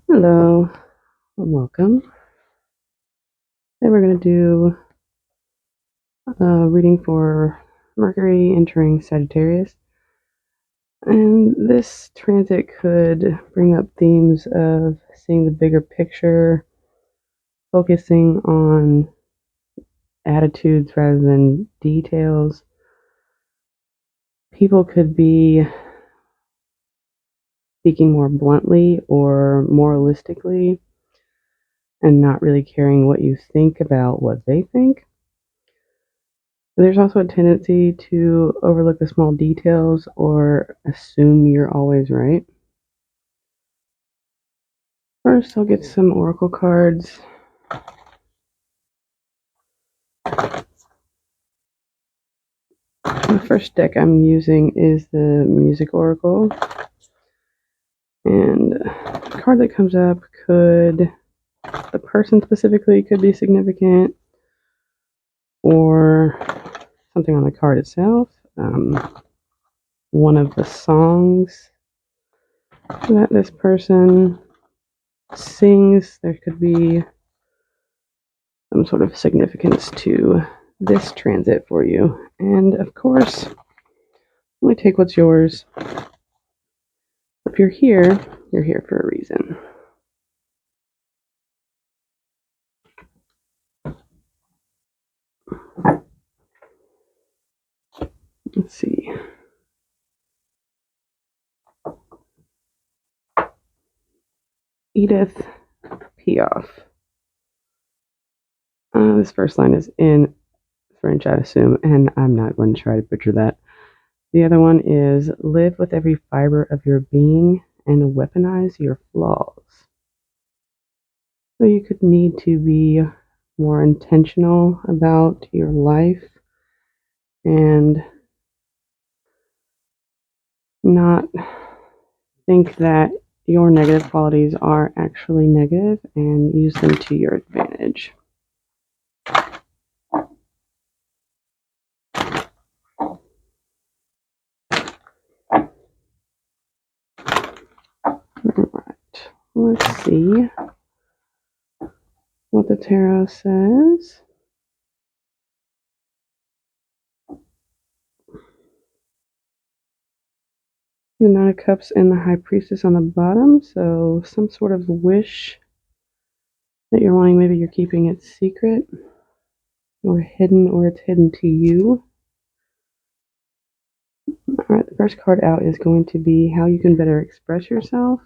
Hello, and welcome. Today we're going to do a reading for Mercury entering Sagittarius. And this transit could bring up themes of seeing the bigger picture, focusing on attitudes rather than details. People could be speaking more bluntly or moralistically and not really caring what you think about what they think. There's also a tendency to overlook the small details or assume you're always right. First, I'll get some oracle cards. The first deck I'm using is the Music Oracle. And the card that comes up the person specifically could be significant, or something on the card itself. One of the songs that this person sings, there could be some sort of significance to this transit for you. And of course, only take what's yours. If you're here for a reason. Let's see. Edith Piaf. This first line is in French, I assume, and I'm not going to try to butcher that. The other one is live with every fiber of your being and weaponize your flaws. So you could need to be more intentional about your life and not think that your negative qualities are actually negative and use them to your advantage. Alright, let's see what the tarot says. The Nine of Cups and the High Priestess on the bottom, so some sort of wish that you're wanting. Maybe you're keeping it secret or hidden, or it's hidden to you. Alright, the first card out is going to be how you can better express yourself,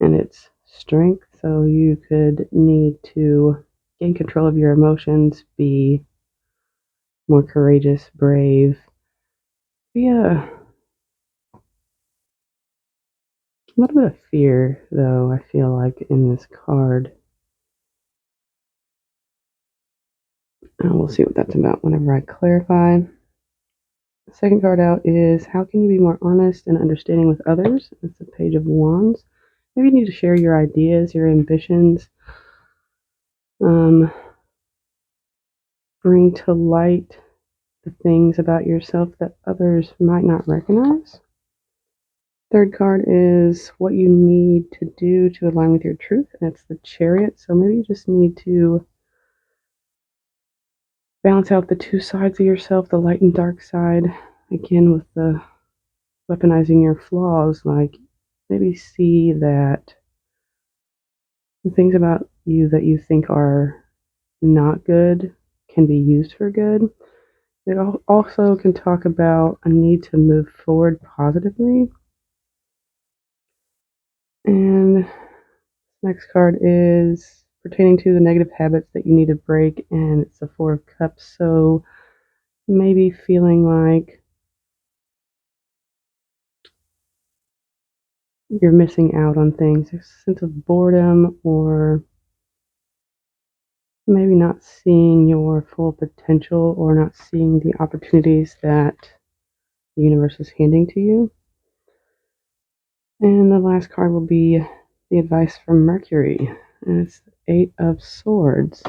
and it's strength. So you could need to gain control of your emotions, be more courageous, brave, be a little bit of fear, though, I feel like, in this card. We'll see what that's about whenever I clarify. The second card out is how can you be more honest and understanding with others? It's the Page of Wands. Maybe you need to share your ideas, your ambitions. Bring to light the things about yourself that others might not recognize. Third card is what you need to do to align with your truth, and it's the Chariot. So maybe you just need to balance out the two sides of yourself, the light and dark side. Again, with the weaponizing your flaws, like maybe see that the things about you that you think are not good can be used for good. It also can talk about a need to move forward positively. And next card is pertaining to the negative habits that you need to break, and it's the Four of Cups. So maybe feeling like you're missing out on things, a sense of boredom, or maybe not seeing your full potential or not seeing the opportunities that the universe is handing to you. And the last card will be the advice from Mercury, and it's the Eight of Swords.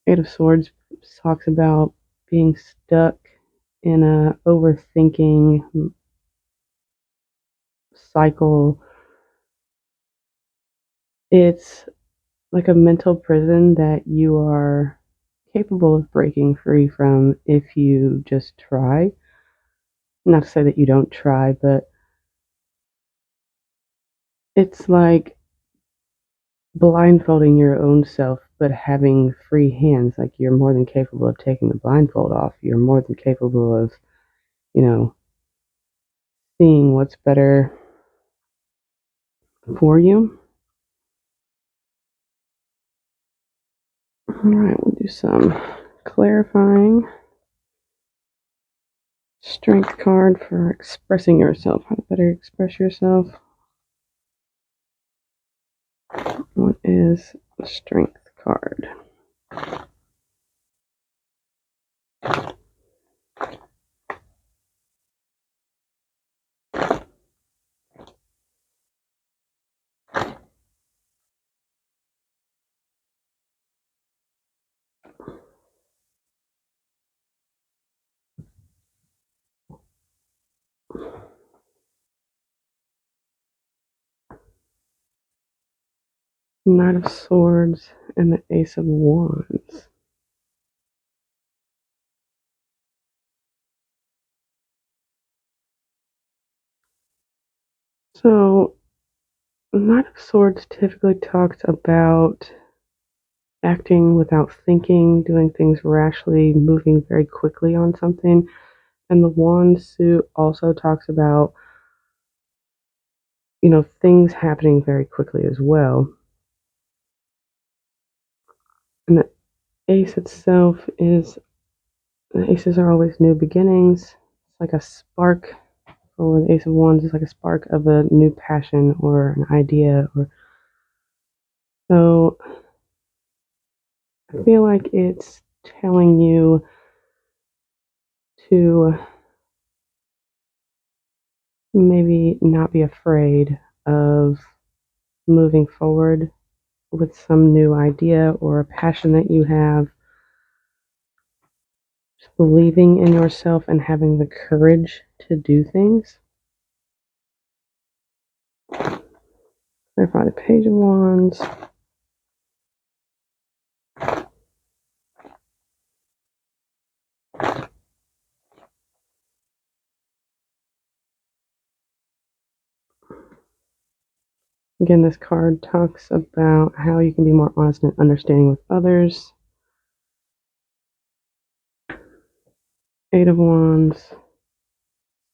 Eight of Swords talks about being stuck in a overthinking cycle It's like a mental prison that you are capable of breaking free from if you just try. Not to say that you don't try, but it's like blindfolding your own self, but having free hands. Like you're more than capable of taking the blindfold off. You're more than capable of, you know, seeing what's better for you. All right, we'll do some clarifying. Strength card for expressing yourself. How to better express yourself. What is the strength card? Knight of Swords and the Ace of Wands. So, Knight of Swords typically talks about acting without thinking, doing things rashly, moving very quickly on something. And the Wand suit also talks about, things happening very quickly as well. And the Ace itself is, the Aces are always new beginnings. It's like a spark, or the Ace of Wands is like a spark of a new passion or an idea. So I feel like it's telling you to maybe not be afraid of moving forward with some new idea or a passion that you have. Just believing in yourself and having the courage to do things. Clarify the Page of Wands. Again, this card talks about how you can be more honest and understanding with others. Eight of Wands.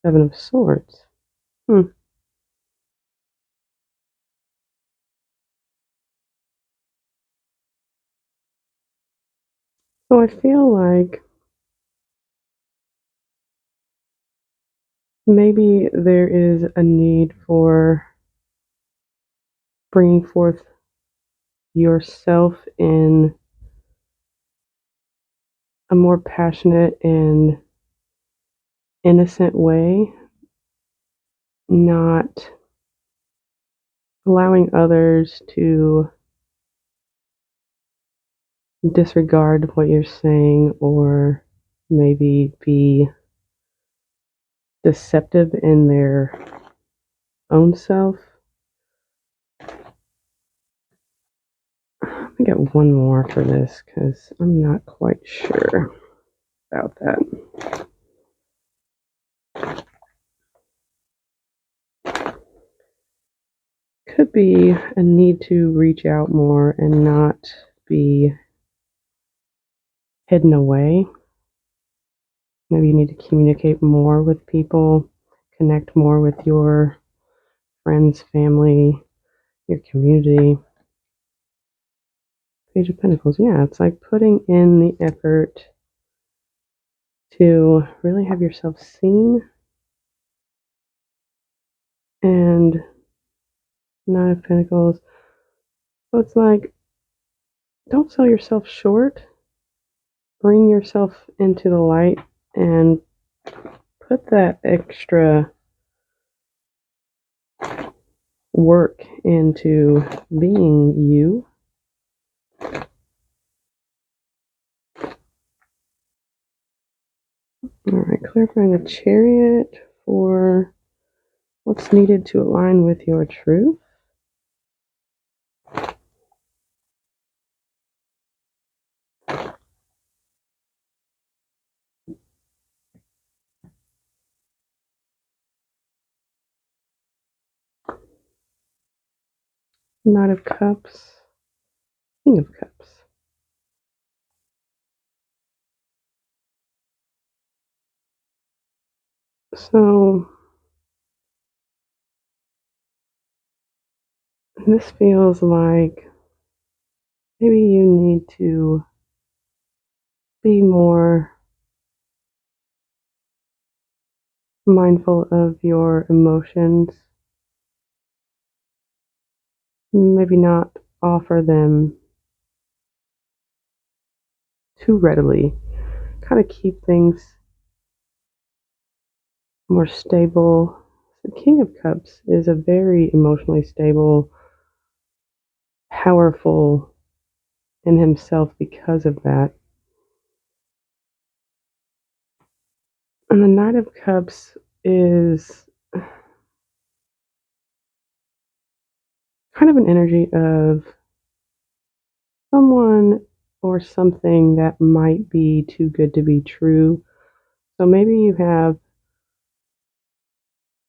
Seven of Swords. So I feel like maybe there is a need for bringing forth yourself in a more passionate and innocent way, not allowing others to disregard what you're saying or maybe be deceptive in their own self. Let me get one more for this because I'm not quite sure about that. Could be a need to reach out more and not be hidden away. Maybe you need to communicate more with people, connect more with your friends, family, your community. Page of Pentacles, yeah, it's like putting in the effort to really have yourself seen. And Nine of Pentacles, so it's like, don't sell yourself short. Bring yourself into the light and put that extra work into being you. All right, clarifying the Chariot for what's needed to align with your truth. Knight of Cups, King of Cups. So this feels like maybe you need to be more mindful of your emotions. Maybe not offer them too readily. Kind of keep things more stable. The King of Cups is a very emotionally stable, powerful in himself because of that. And the Knight of Cups is kind of an energy of someone or something that might be too good to be true. So maybe you have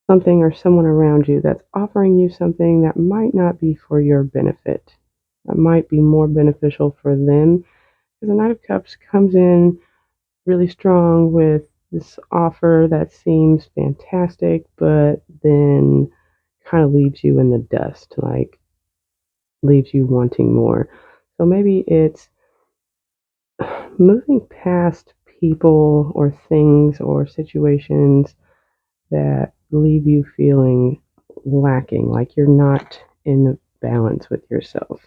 something or someone around you that's offering you something that might not be for your benefit, that might be more beneficial for them. Because the Knight of Cups comes in really strong with this offer that seems fantastic, but then kind of leaves you in the dust, like leaves you wanting more. So maybe it's moving past people or things or situations that leave you feeling lacking, like you're not in balance with yourself.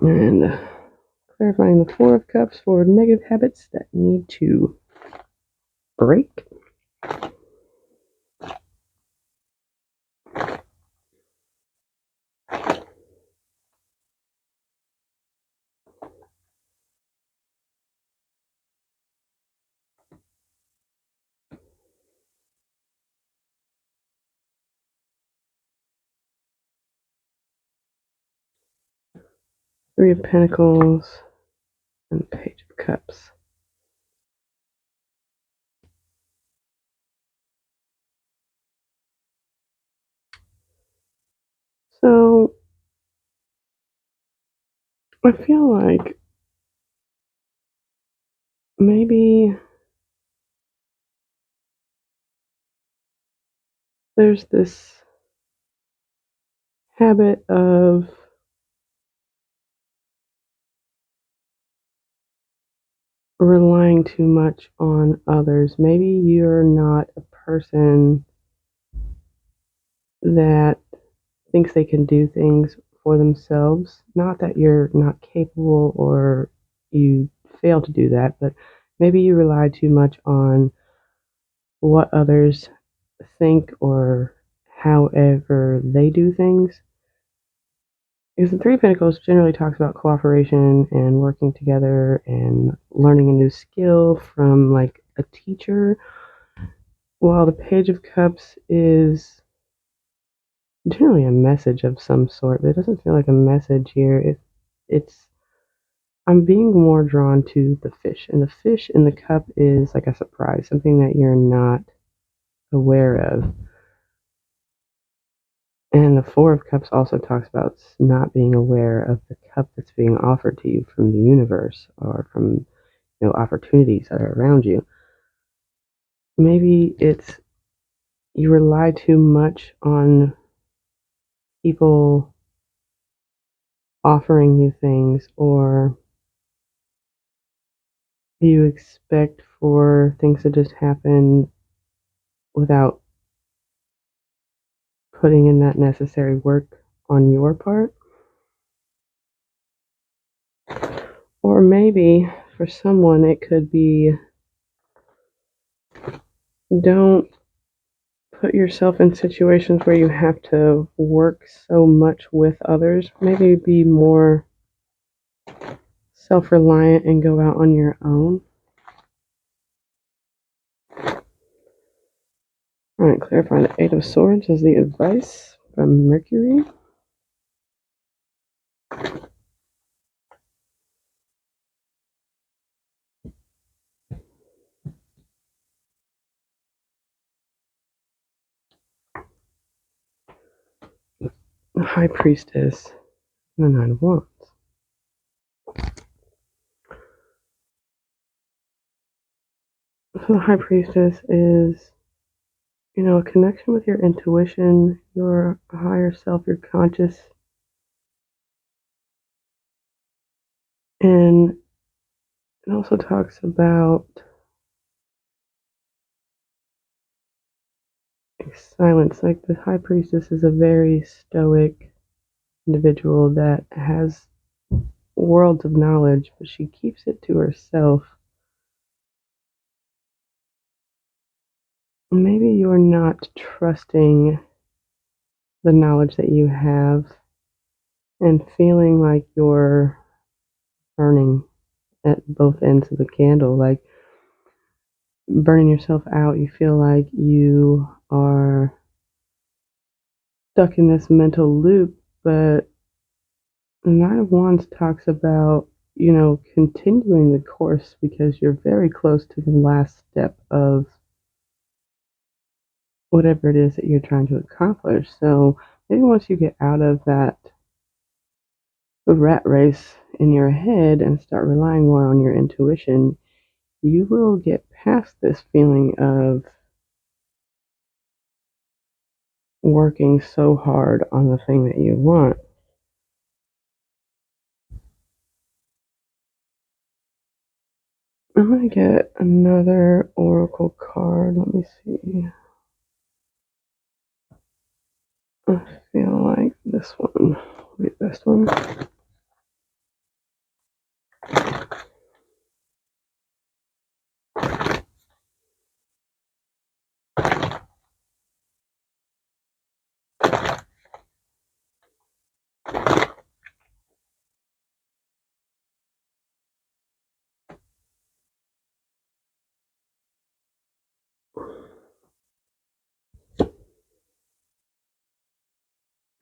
And clarifying the Four of Cups for negative habits that need to break. Three of Pentacles and Page of Cups. So I feel like maybe there's this habit of relying too much on others. Maybe you're not a person that thinks they can do things for themselves. Not that you're not capable or you fail to do that, but maybe you rely too much on what others think or however they do things. Because the Three of Pentacles generally talks about cooperation and working together and learning a new skill from like a teacher, while the Page of Cups is generally a message of some sort, but it doesn't feel like a message here. It's I'm being more drawn to the fish, and the fish in the cup is like a surprise, something that you're not aware of. And the Four of Cups also talks about not being aware of the cup that's being offered to you from the universe or from opportunities that are around you. Maybe it's you rely too much on people offering you things, or you expect for things to just happen without putting in that necessary work on your part. Or maybe for someone it could be don't put yourself in situations where you have to work so much with others. Maybe be more self reliant and go out on your own. Alright, clarifying the Eight of Swords as the advice from Mercury. the High Priestess, and the Nine of Wands. So the High Priestess is, a connection with your intuition, your higher self, your conscious. And it also talks about silence. Like the High Priestess is a very stoic individual that has worlds of knowledge, but she keeps it to herself. Maybe you're not trusting the knowledge that you have and feeling like you're burning at both ends of the candle, like burning yourself out. You feel like you are stuck in this mental loop, but the Nine of Wands talks about, continuing the course because you're very close to the last step of whatever it is that you're trying to accomplish. So maybe once you get out of that rat race in your head and start relying more on your intuition, you will get past this feeling of working so hard on the thing that you want. I'm going to get another oracle card. Let me see. I feel like this one will be the best one.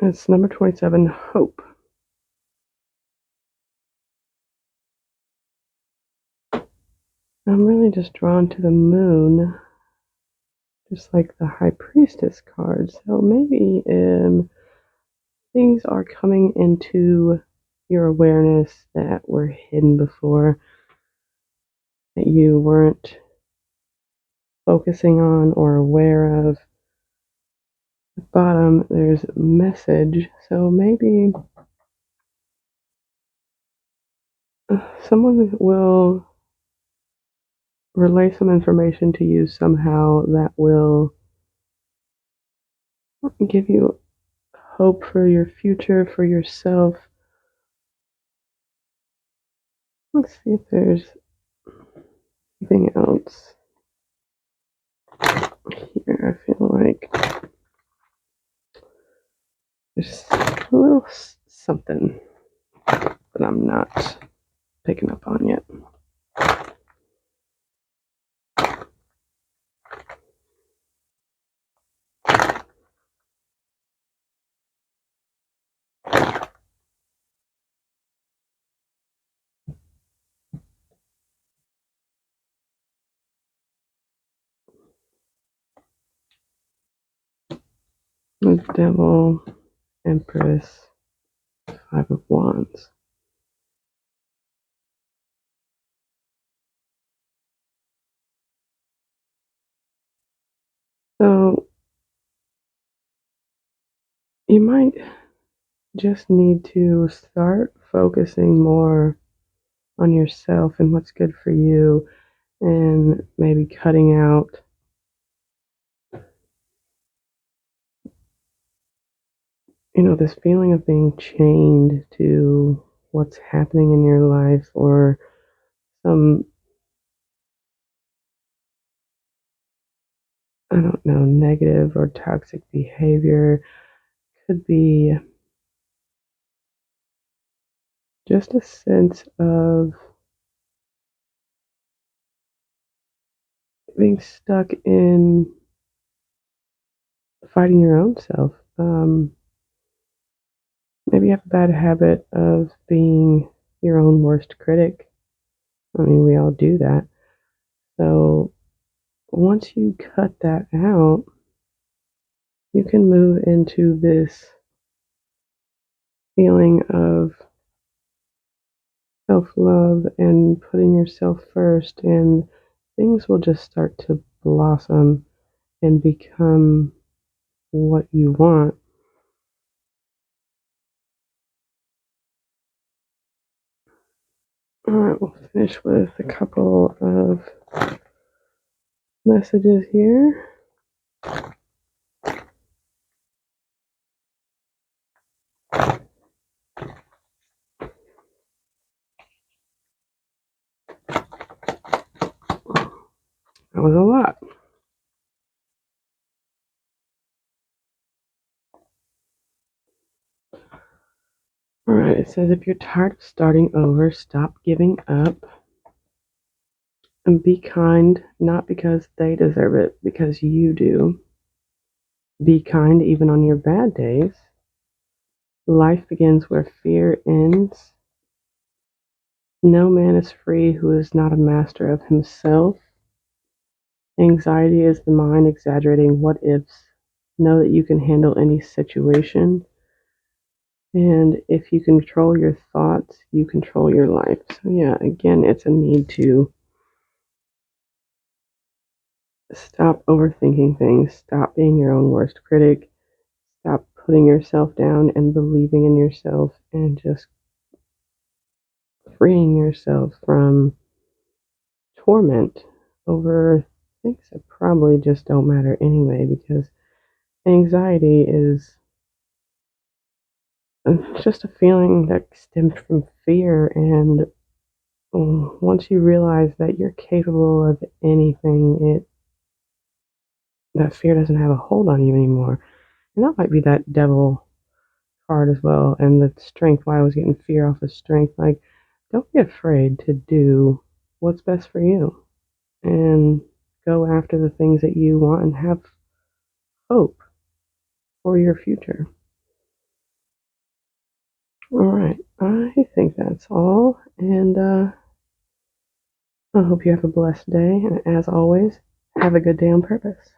It's number 27, Hope. I'm really just drawn to the moon, just like the High Priestess card. So maybe things are coming into your awareness that were hidden before, that you weren't focusing on or aware of. At the bottom, there's a message. So maybe someone will relay some information to you somehow that will give you hope for your future, for yourself. Let's see if there's anything else here. I feel like there's a little something that I'm not picking up on yet. The Devil, Empress, Five of Wands. So you might just need to start focusing more on yourself and what's good for you, and maybe cutting out this feeling of being chained to what's happening in your life, or some, I don't know, negative or toxic behavior. Could be just a sense of being stuck in fighting your own self. Maybe you have a bad habit of being your own worst critic. I mean, we all do that. So once you cut that out, you can move into this feeling of self-love and putting yourself first, and things will just start to blossom and become what you want. All right, we'll finish with a couple of messages here. That was a lot. All right, it says if you're tired of starting over, stop giving up and be kind, not because they deserve it, because you do. Be kind even on your bad days. Life begins where fear ends. No man is free who is not a master of himself. Anxiety is the mind exaggerating what ifs. Know that you can handle any situation. And if you control your thoughts, you control your life. So, yeah, again, it's a need to stop overthinking things, stop being your own worst critic, stop putting yourself down and believing in yourself, and just freeing yourself from torment over things that probably just don't matter anyway, because anxiety is just a feeling that stems from fear. And once you realize that you're capable of anything, that fear doesn't have a hold on you anymore. And that might be that devil card as well. And the strength, why I was getting fear off of strength. Like, don't be afraid to do what's best for you and go after the things that you want and have hope for your future. All right, I think that's all. And I hope you have a blessed day. And as always, have a good day on purpose.